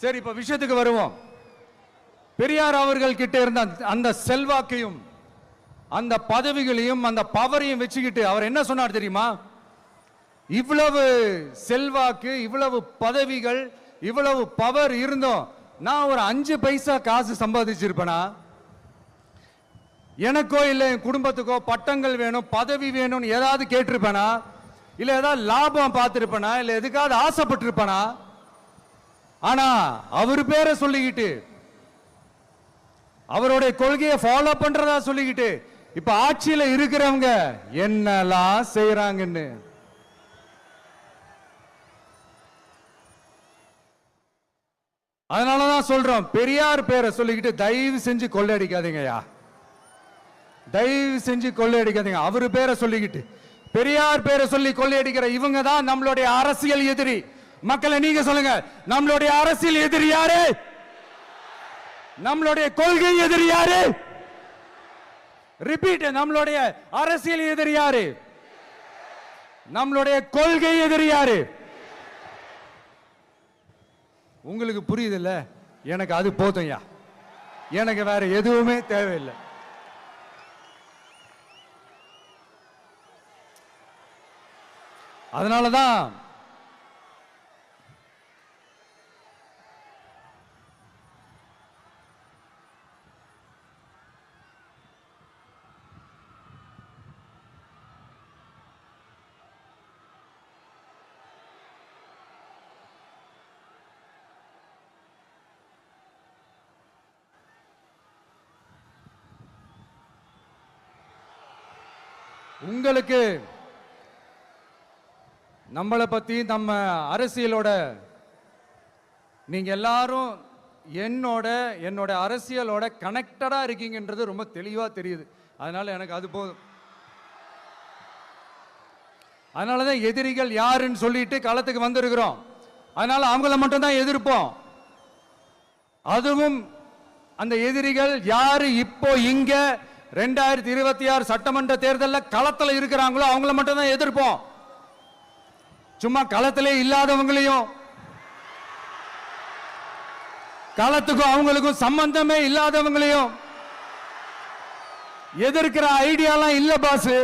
சரி, இப்ப விஷயத்துக்கு வருவோம். பெரியார் அவர்கள் கிட்ட இருந்த அந்த செல்வாக்கையும் அந்த பதவிகளையும் அந்த பவரையும் வச்சுக்கிட்டு அவர் என்ன சொன்னார் தெரியுமா? இவ்வளவு செல்வாக்கு, இவ்வளவு பதவிகள், இவ்வளவு பவர் இருந்தோம் நான் ஒரு 5 பைசா காசு சம்பாதிச்சிருப்பேனா? எனக்கோ இல்லை என் குடும்பத்துக்கோ பட்டங்கள் வேணும், பதவி வேணும்னு ஏதாவது கேட்டிருப்பேனா? இல்ல ஏதாவது லாபம் பார்த்திருப்பேனா? இல்ல எதுக்காவது ஆசைப்பட்டிருப்பேனா? ஆனா அவர் பேரை சொல்லிக்கிட்டு, அவருடைய கொள்கையை ஃபாலோ பண்றதா சொல்லிக்கிட்டு இப்ப ஆட்சியில இருக்கிறவங்க என்னெல்லாம் செய்யறாங்கன்னு. அதனாலதான் சொல்றோம், பெரியார் பேரை சொல்லிக்கிட்டு தயவு செஞ்சு கொள்ளையடிக்காதீங்கயா, தயவு செஞ்சு கொள்ளையடிக்காதீங்க. அவரு பேரை சொல்லிக்கிட்டு பெரியார் பேரை சொல்லி கொள்ளையடிக்கிற இவங்க தான் நம்மளுடைய அரசியல் எதிரி. மக்களை நீங்க சொல்லுங்க, நம்மளுடைய அரசியல் எதிரி யாரு? நம்மளுடைய கொள்கை எதிரி யாரு? ரிப்பீட், நம்மளுடைய அரசியல் எதிரி யாரு? நம்மளுடைய கொள்கை எதிரி யாரு? உங்களுக்கு புரியுது இல்ல? எனக்கு அது போதும்யா, எனக்கு வேற எதுவுமே தேவையில்லை. அதனாலதான் உங்களுக்கு நம்மளை பத்தி, நம்ம அரசியலோட, நீங்க எல்லாரும் என்னோட அரசியலோட கனெக்டடா இருக்கீங்கன்றது ரொம்ப தெளிவா தெரியுது. அதனால எனக்கு அது போதும். அதனாலதான் எதிரிகள் யாருன்னு சொல்லிட்டு களத்துக்கு வந்திருக்கிறோம். அதனால அவங்கள மட்டும் தான் எதிர்ப்போம். அதுவும் அந்த எதிரிகள் யாரு இப்போ இங்க 2026 சட்டமன்ற தேர்தலில் களத்தில் இருக்கிறாங்களோ அவங்கள மட்டும் தான் எதிர்ப்போம். சும்மா களத்திலே இல்லாதவங்களையும், களத்துக்கும் அவங்களுக்கும் சம்பந்தமே இல்லாதவங்களையும் எதிர்க்கிற ஐடியாலாம் இல்ல பாஸ்.